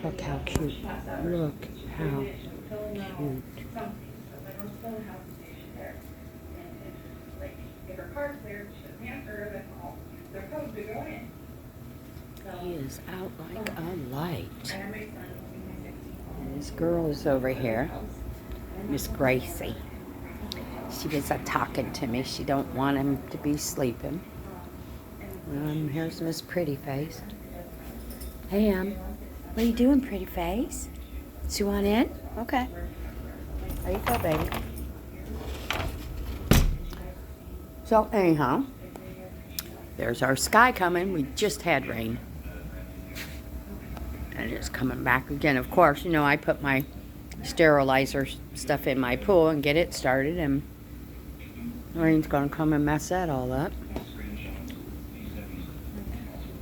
Look how cute. Look how cute. He is out like a light. And this girl is over here, Miss Gracie. She was talking to me. She don't want him to be sleeping. Here's Miss Pretty Face. Hey, what are you doing, Pretty Face? So you want in? Okay. There you go, baby. So anyhow, there's our sky coming. We just had rain. And it's coming back again. Of course, you know, I put my sterilizer stuff in my pool and get it started, and rain's gonna come and mess that all up.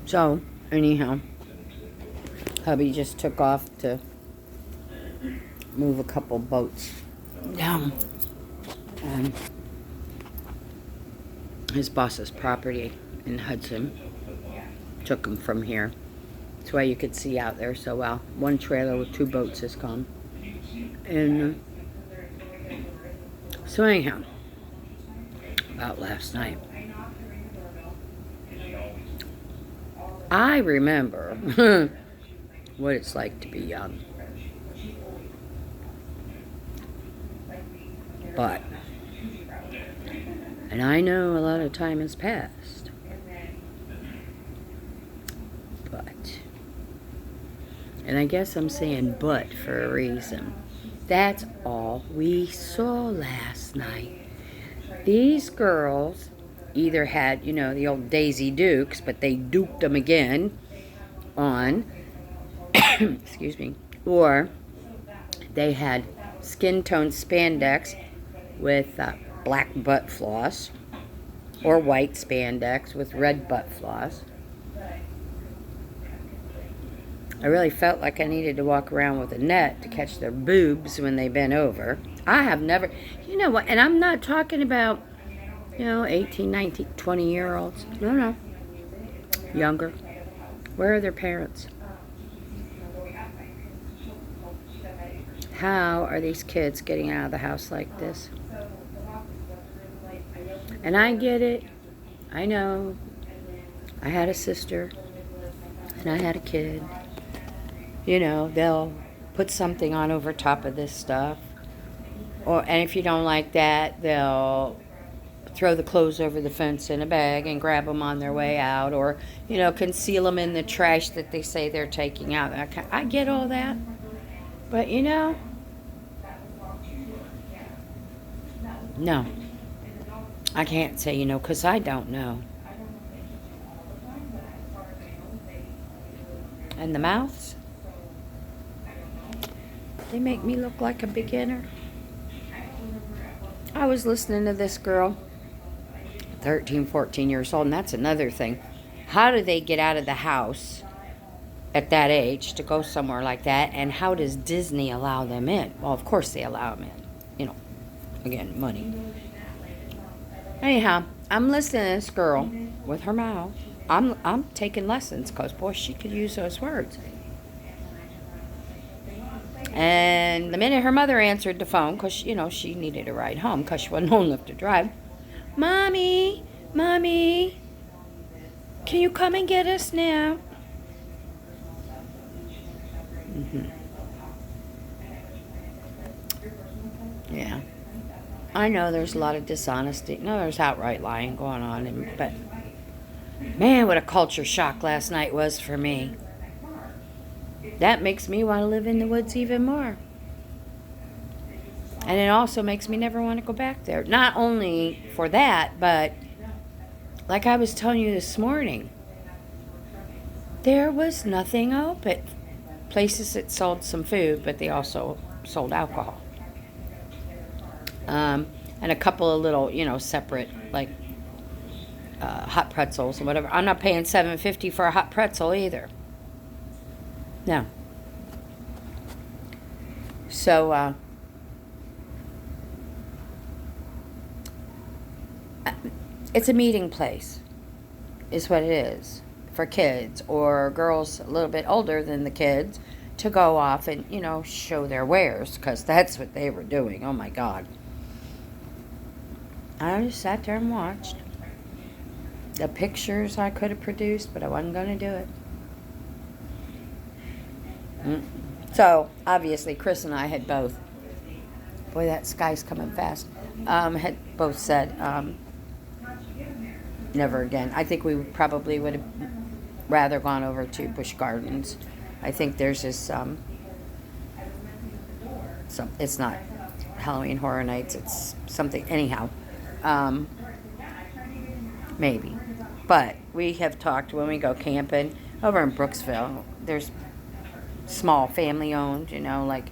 So, anyhow, hubby just took off to move a couple boats down on his boss's property in Hudson. Took him from here. That's why you could see out there so well. One trailer with 2 boats has come. And so anyhow, about last night, I remember what it's like to be young. But, and I know a lot of time has passed, but, and I guess I'm saying but for a reason. That's all we saw last night. These girls either had, you know, the old Daisy Dukes, but they duked them again on, excuse me, or they had skin tone spandex with black butt floss, or white spandex with red butt floss. I really felt like I needed to walk around with a net to catch their boobs when they bent over. I have never, you know what, and I'm not talking about, you know, 18, 19, 20-year-olds. No. Younger. Where are their parents? How are these kids getting out of the house like this? And I get it. I know. I had a sister. And I had a kid. You know, they'll put something on over top of this stuff. And if you don't like that, they'll throw the clothes over the fence in a bag and grab them on their way out, or, you know, conceal them in the trash that they say they're taking out. I get all that. But, you know, no. I can't say, you know, because I don't know. And the mouths? They make me look like a beginner. I was listening to this girl, 13, 14 years old, and that's another thing. How do they get out of the house at that age to go somewhere like that, and how does Disney allow them in? Well, of course they allow them in. You know, again, money. Anyhow, I'm listening to this girl with her mouth. I'm taking lessons because, boy, she could use those words. And the minute her mother answered the phone, because, you know, she needed a ride home because she wasn't old enough to drive. Mommy, can you come and get us now? Yeah. I know there's a lot of dishonesty. No, there's outright lying going on. But, man, what a culture shock last night was for me. That makes me want to live in the woods even more. And it also makes me never want to go back there. Not only for that, but like I was telling you this morning, there was nothing open. Places that sold some food, but they also sold alcohol. And a couple of little, you know, separate, like, hot pretzels and whatever. I'm not paying $7.50 for a hot pretzel either. No. So, it's a meeting place, is what it is. for kids, or girls a little bit older than the kids to go off and, show their wares, because that's what they were doing. Oh my God. I just sat there and watched the pictures I could have produced, but I wasn't going to do it. So, obviously, Chris and I had both, boy, that sky's coming fast, had both said, never again. I think we probably would have rather gone over to Busch Gardens. I think there's this, it's not Halloween Horror Nights, it's something, anyhow, maybe. But we have talked when we go camping over in Brooksville, there's small family owned, like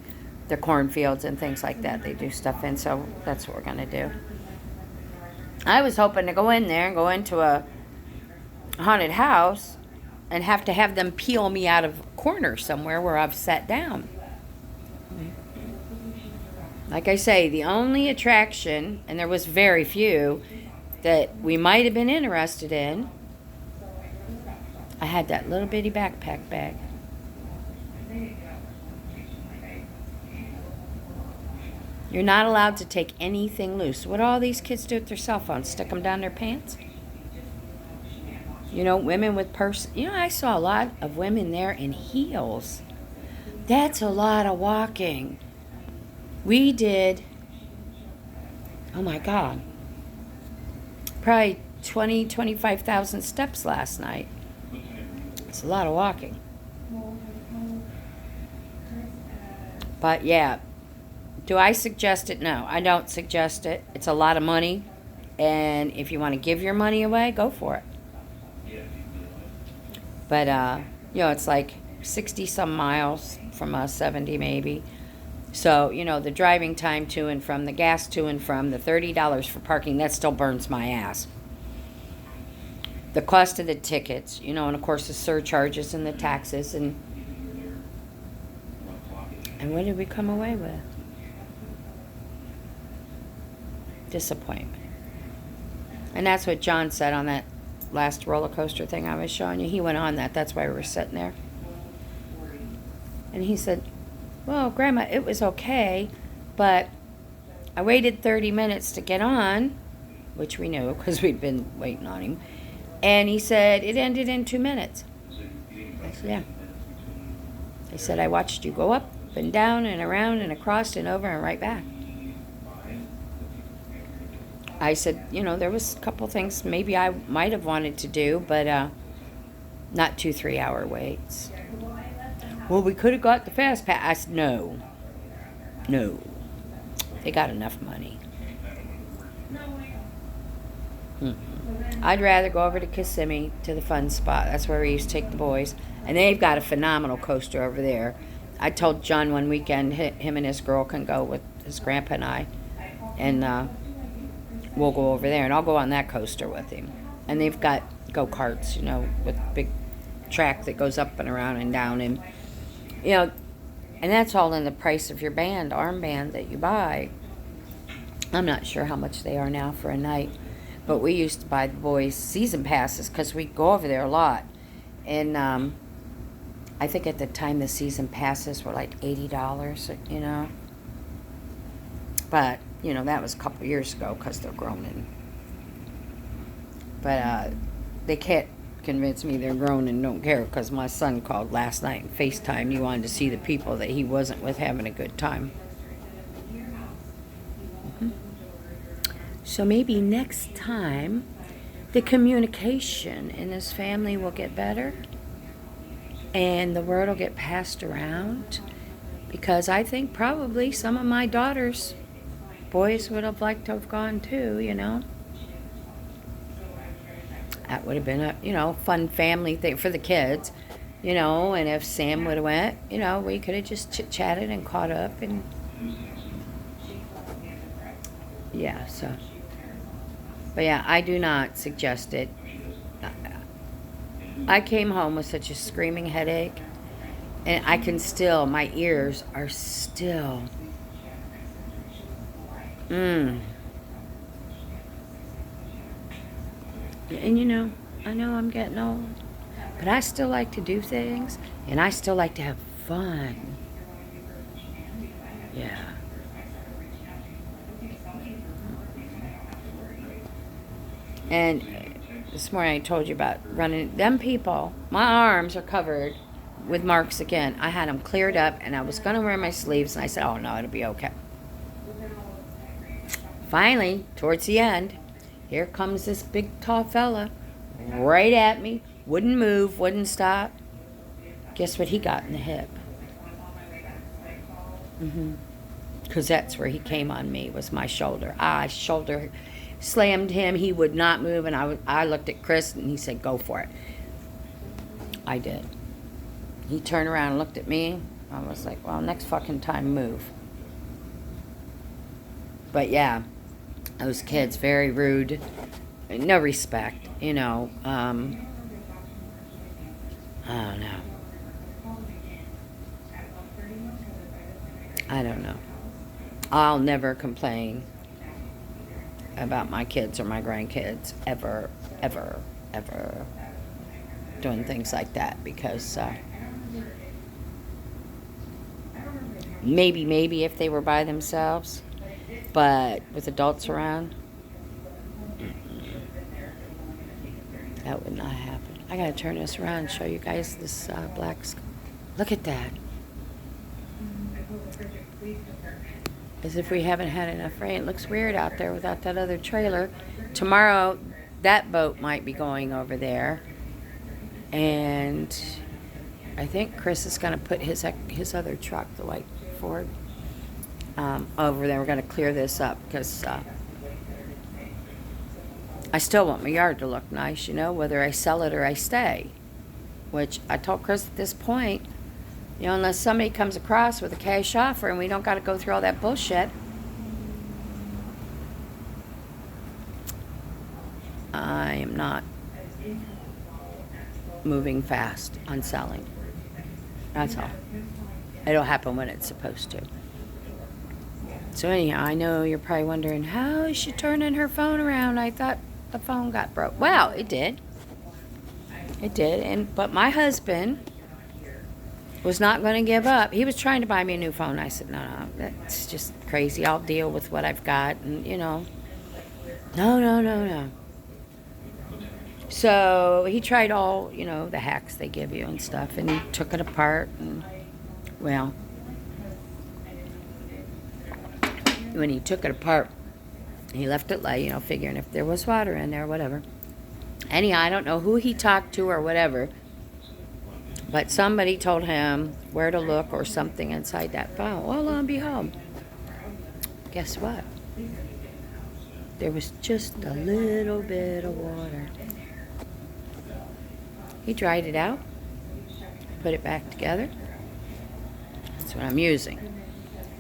the cornfields and things like that they do stuff in, so that's what we're going to do. I was hoping to go in there and go into a haunted house and have to have them peel me out of a corner somewhere where I've sat down. Like I say, the only attraction, and there was very few, that we might have been interested in, I had that little bitty backpack bag. You're not allowed to take anything loose. What do all these kids do with their cell phones? Stick them down their pants? Women with purse. I saw a lot of women there in heels. That's a lot of walking. We did, oh my God, probably 25,000 steps last night. It's a lot of walking. But yeah, do I suggest it? No, I don't suggest it. It's a lot of money. And if you want to give your money away, go for it. But, it's like 60 some miles from us, 70 maybe. So, the driving time to and from, the gas to and from, the $30 for parking, that still burns my ass. The cost of the tickets, and of course the surcharges and the taxes. And what did we come away with? Disappointment. And that's what John said on that last roller coaster thing I was showing you. He went on that. That's why we were sitting there. And he said, well, Grandma, it was okay, but I waited 30 minutes to get on, which we knew because we'd been waiting on him. And he said, it ended in 2 minutes. I said, yeah. He said, I watched you go up and down and around and across and over and right back. I said, there was a couple things maybe I might have wanted to do, but not 2-3 hour waits. Well, we could have got the fast pass. I said, no. They got enough money. I'd rather go over to Kissimmee to the fun spot. That's where we used to take the boys. And they've got a phenomenal coaster over there. I told John one weekend him and his girl can go with his grandpa and I. And we'll go over there, and I'll go on that coaster with him. And they've got go-karts, with a big track that goes up and around and down. And, and that's all in the price of your armband that you buy. I'm not sure how much they are now for a night. But we used to buy the boys season passes because we go over there a lot. And I think at the time the season passes were like $80, But, that was a couple years ago because they're grown. But they can't convince me they're grown and don't care, because my son called last night and FaceTimed. He wanted to see the people that he wasn't with having a good time. So maybe next time the communication in this family will get better and the word will get passed around, because I think probably some of my daughters' boys would have liked to have gone too, That would have been a, fun family thing for the kids, and if Sam would have went, we could have just chit-chatted and caught up and, yeah, so. But yeah, I do not suggest it. I came home with such a screaming headache, and I can still, my ears are still, And I know I'm getting old, But I still like to do things, and I still like to have fun. Yeah. And this morning I told you about running. Them people, my arms are covered with marks again. I had them cleared up, and I was going to wear my sleeves, and I said, oh, no, it'll be okay. Finally, towards the end, here comes this big, tall fella right at me. Wouldn't move, wouldn't stop. Guess what he got in the hip? Because that's where he came on me, was my shoulder. I shoulder slammed him. He would not move, and I looked at Chris, and he said, go for it. I did. He turned around and looked at me. I was like, well, next fucking time, move. But yeah, those kids, very rude. No respect, you know. I don't know. I don't know. I'll never complain about my kids or my grandkids ever, ever, ever doing things like that, because maybe if they were by themselves, but with adults around, that would not happen. I gotta turn this around and show you guys this black sky. Look at that. As if we haven't had enough rain. It looks weird out there without that other trailer. Tomorrow, that boat might be going over there. And I think Chris is going to put his other truck, the white Ford, over there. We're going to clear this up because I still want my yard to look nice, you know, whether I sell it or I stay. Which I told Chris at this point, you know, unless somebody comes across with a cash offer and we don't got to go through all that bullshit, I am not moving fast on selling. That's all. It'll happen when it's supposed to. So anyhow, I know you're probably wondering, how is she turning her phone around? I thought the phone got broke. Well, it did. It did. But my husband was not going to give up. He was trying to buy me a new phone. I said, no, that's just crazy. I'll deal with what I've got. And, you know, no. So he tried all, you know, the hacks they give you and stuff. And he took it apart. And, well, when he took it apart, he left it lay, you know, figuring if there was water in there, whatever. Anyhow, I don't know who he talked to or whatever, but somebody told him where to look or something inside that phone. Well, lo and behold, guess what? There was just a little bit of water. He dried it out, put it back together. That's what I'm using.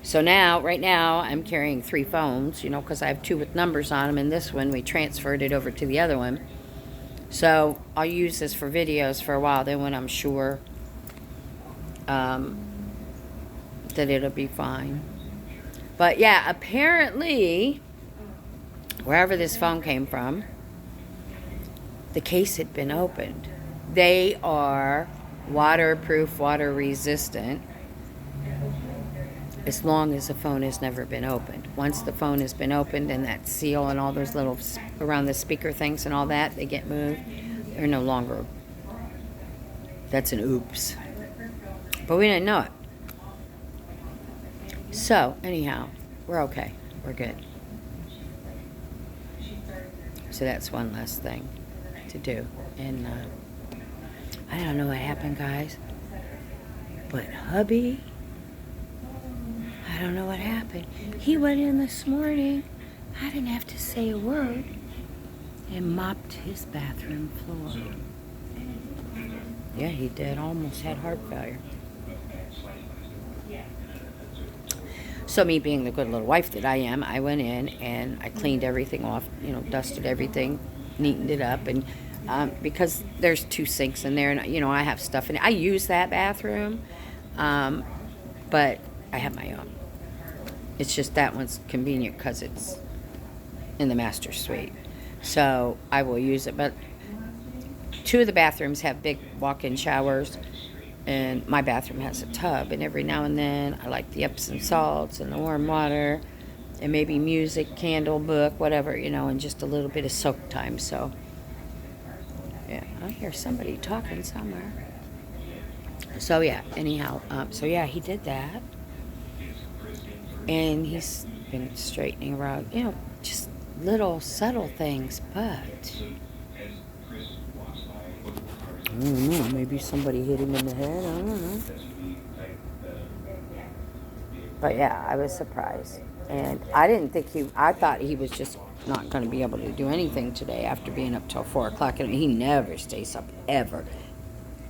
So now, right now, I'm carrying 3 phones, you know, because I have 2 with numbers on them, and this one, we transferred it over to the other one. So I'll use this for videos for a while, then when I'm sure that it'll be fine. But yeah, apparently, wherever this phone came from, the case had been opened. They are waterproof, water resistant, as long as the phone has never been opened. Once the phone has been opened and that seal and all those little around the speaker things and all that, they get moved, they're no longer. That's an oops. But we didn't know it. So, anyhow, we're okay. We're good. So that's one less thing to do. And I don't know what happened, guys. But hubby, I don't know what happened. He went in this morning. I didn't have to say a word. And mopped his bathroom floor. Yeah, he did. Almost had heart failure. So me being the good little wife that I am, I went in and I cleaned everything off, you know, dusted everything, neatened it up. And because there's 2 sinks in there and, you know, I have stuff in it. I use that bathroom, but I have my own. It's just that one's convenient because it's in the master suite. So I will use it. But two of the bathrooms have big walk-in showers, and my bathroom has a tub. And every now and then, I like the Epsom salts and the warm water, and maybe music, candle, book, whatever, and just a little bit of soak time. So, yeah, I hear somebody talking somewhere. So, yeah, anyhow, he did that. And he's been straightening around, just little subtle things, but I don't know, maybe somebody hit him in the head, I don't know. But yeah, I was surprised. And I thought he was just not going to be able to do anything today after being up till 4 o'clock. And he never stays up, ever.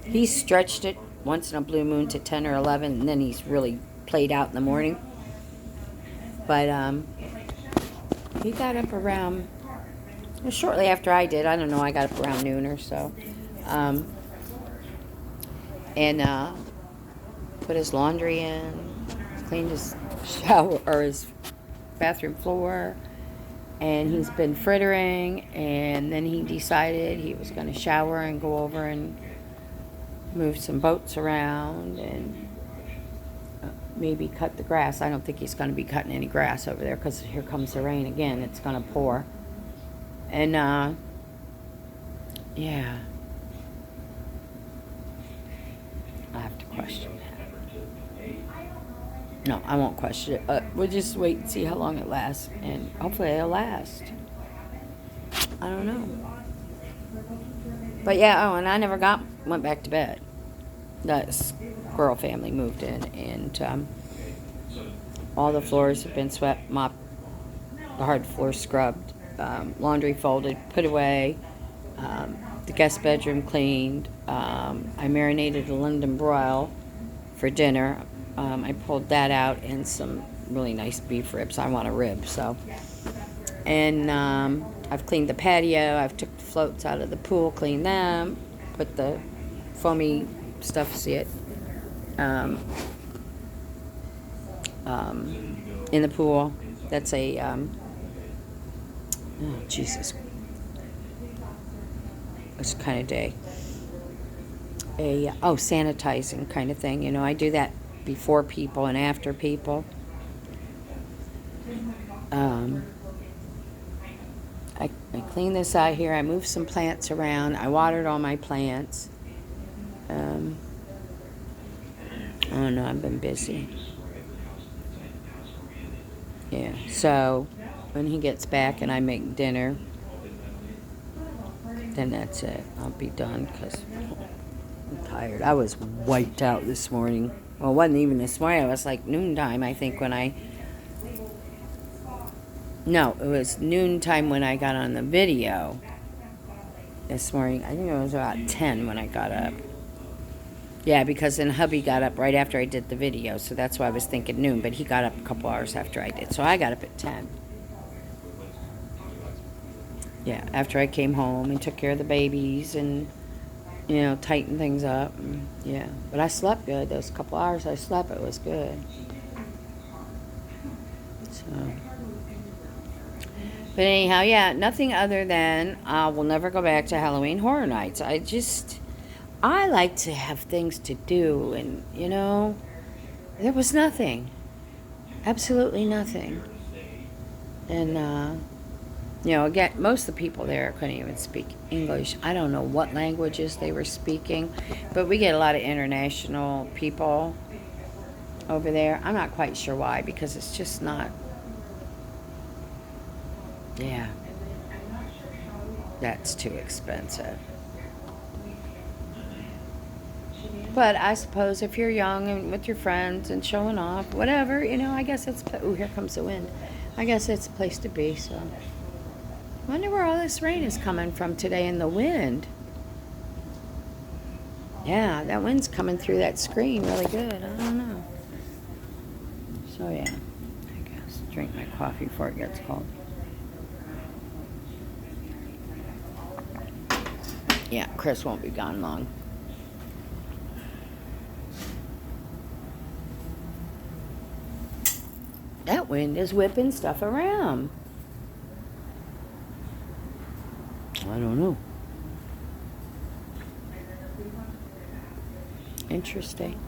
He stretched it once in a blue moon to 10 or 11, and then he's really played out in the morning. But he got up around, shortly after I did. I don't know, I got up around noon or so. And put his laundry in, cleaned his shower or his bathroom floor, and he's been frittering. And then he decided he was going to shower and go over and move some boats around and maybe cut the grass. I don't think he's going to be cutting any grass over there because here comes the rain again. It's going to pour. And yeah, I have to question that. No, I won't question it. We'll just wait and see how long it lasts, and hopefully it'll last. I don't know. But yeah, and I never went back to bed. The squirrel family moved in, and all the floors have been swept, mopped, the hard floor scrubbed, laundry folded, put away, the guest bedroom cleaned. I marinated a London broil for dinner. I pulled that out and some really nice beef ribs. I want a rib, so. And I've cleaned the patio. I've took the floats out of the pool, cleaned them, put the foamy stuff, see it, in the pool. That's a, oh, Jesus. It's kind of day. Sanitizing kind of thing. I do that before people and after people. I cleaned this out here. I moved some plants around. I watered all my plants. I don't know. I've been busy. Yeah. So when he gets back and I make dinner, then that's it. I'll be done because I'm tired. I was wiped out this morning. Well, it wasn't even this morning. It was like noontime, I think, No, it was noontime when I got on the video this morning. I think it was about 10 when I got up. Yeah, because then hubby got up right after I did the video, so that's why I was thinking noon, but he got up a couple hours after I did, so I got up at 10. Yeah, after I came home and took care of the babies and, tightened things up. And, yeah, but I slept good. Those couple hours I slept, it was good. So, but anyhow, yeah, nothing other than we'll never go back to Halloween Horror Nights. I like to have things to do, and, there was nothing. Absolutely nothing. And, again, most of the people there couldn't even speak English. I don't know what languages they were speaking, but we get a lot of international people over there. I'm not quite sure why, because it's just not, yeah, that's too expensive. But I suppose if you're young and with your friends and showing off, whatever, I guess it's, oh, here comes the wind. I guess it's a place to be, so. I wonder where all this rain is coming from today and the wind. Yeah, that wind's coming through that screen really good. I don't know. So, yeah, I guess drink my coffee before it gets cold. Yeah, Chris won't be gone long. That wind is whipping stuff around. I don't know. interesting.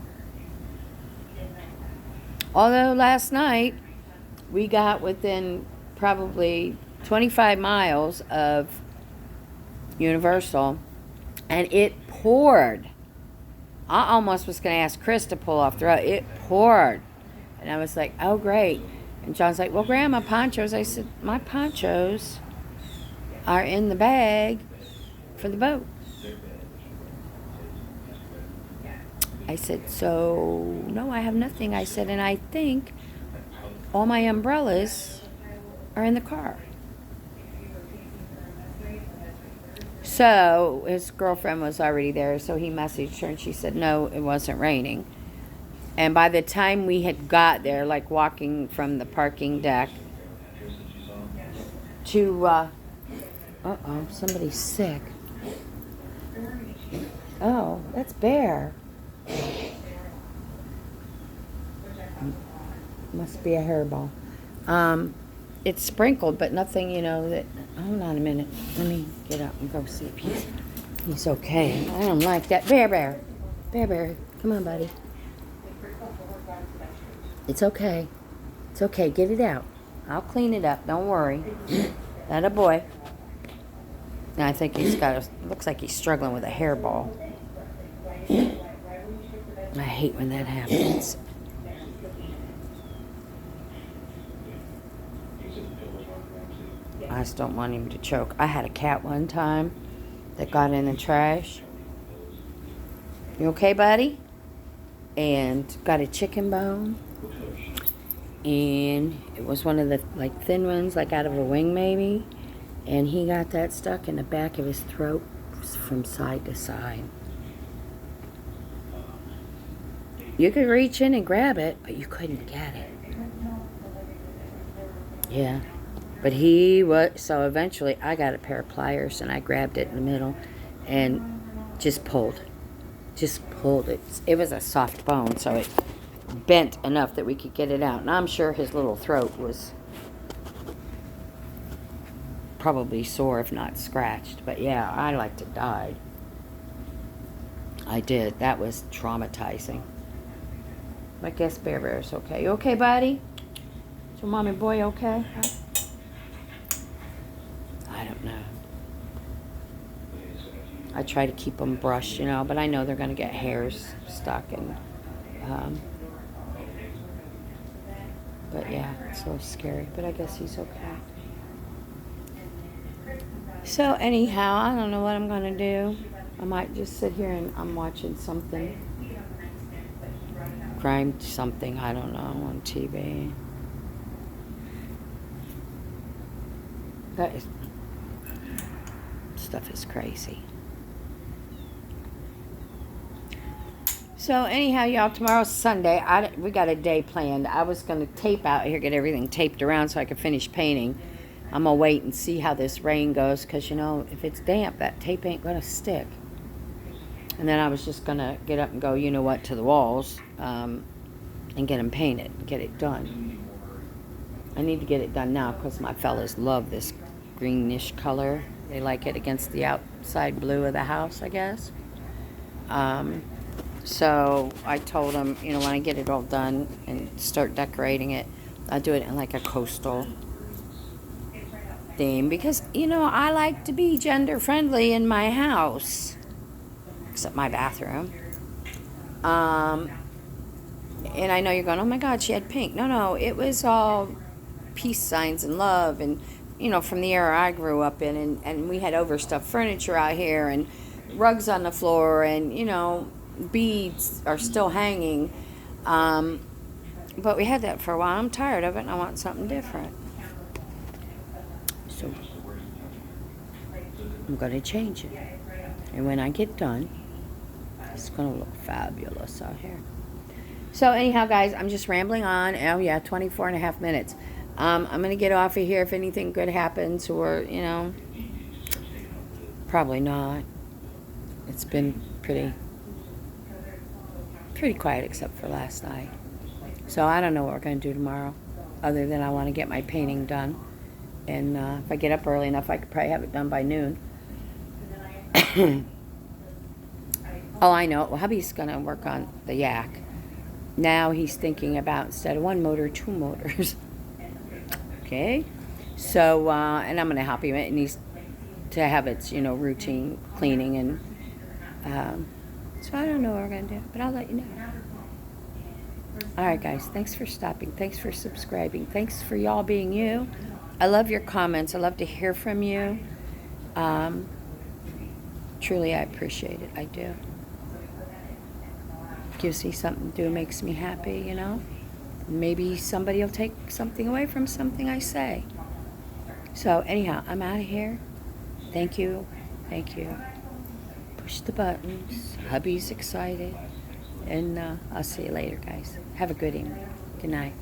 Although last night we got within probably 25 miles of Universal, and it poured. I almost was going to ask Chris to pull off the road. It poured. And I was like, oh, great. And John's like, well, Grandma, ponchos. I said, my ponchos are in the bag for the boat. I said, so, no, I have nothing. I said, and I think all my umbrellas are in the car. So his girlfriend was already there, so he messaged her, and she said, no, it wasn't raining. And by the time we had got there, like walking from the parking deck to, uh-oh, somebody's sick. Oh, that's Bear. Must be a hairball. It's sprinkled, but nothing, that... Hold on a minute. Let me get up and go see if he's okay. I don't like that. Bear. Come on, buddy. It's okay. It's okay. Get it out. I'll clean it up. Don't worry. That a boy. Now I think looks like he's struggling with a hairball. I hate when that happens. I just don't want him to choke. I had a cat one time that got in the trash. You okay, buddy? And got a chicken bone. And it was one of the thin ones, out of a wing maybe. And he got that stuck in the back of his throat from side to side. You could reach in and grab it, but you couldn't get it. Yeah. But so eventually I got a pair of pliers and I grabbed it in the middle and just pulled it. It was a soft bone, so it bent enough that we could get it out. And I'm sure his little throat was probably sore, if not scratched. But yeah, I like to die. I did. That was traumatizing. I guess Bear's okay. You okay, buddy? Is your mom and boy okay? I don't know. I try to keep them brushed, but I know they're going to get hairs stuck. But yeah, it's a little scary. But I guess he's okay. So anyhow, I don't know what I'm going to do. I might just sit here and I'm watching something. Crime something, I don't know, on TV. Stuff is crazy. So anyhow, y'all, tomorrow's Sunday. We got a day planned. I was going to tape out here, get everything taped around so I could finish painting. I'm going to wait and see how this rain goes because, if it's damp, that tape ain't going to stick. And then I was just going to get up and go, to the walls and get them painted, get it done. I need to get it done now because my fellas love this greenish color. They like it against the outside blue of the house, I guess. So I told them, when I get it all done and start decorating it, I'll do it in a coastal theme because, I like to be gender friendly in my house, except my bathroom. And I know you're going, oh my God, she had pink. No, it was all peace signs and love and, from the era I grew up in. And we had overstuffed furniture out here and rugs on the floor and, beads are still hanging. But we had that for a while. I'm tired of it and I want something different. So I'm going to change it. And when I get done, it's going to look fabulous out here. So anyhow, guys, I'm just rambling on. Oh, yeah, 24 and a half minutes. I'm going to get off of here if anything good happens or, probably not. It's been pretty quiet except for last night. So I don't know what we're going to do tomorrow other than I want to get my painting done. And if I get up early enough, I could probably have it done by noon. Oh, I know. Well, hubby's going to work on the yak. Now he's thinking about, instead of one motor, 2 motors. Okay? So, and I'm going to help him. It needs to have its, routine cleaning. And so I don't know what we're going to do, but I'll let you know. All right, guys. Thanks for stopping. Thanks for subscribing. Thanks for y'all being you. I love your comments. I love to hear from you. Truly, I appreciate it. I do. Gives me something to do, makes me happy, Maybe somebody will take something away from something I say. So, anyhow, I'm out of here. Thank you. Thank you. Push the buttons. Hubby's excited. And I'll see you later, guys. Have a good evening. Good night.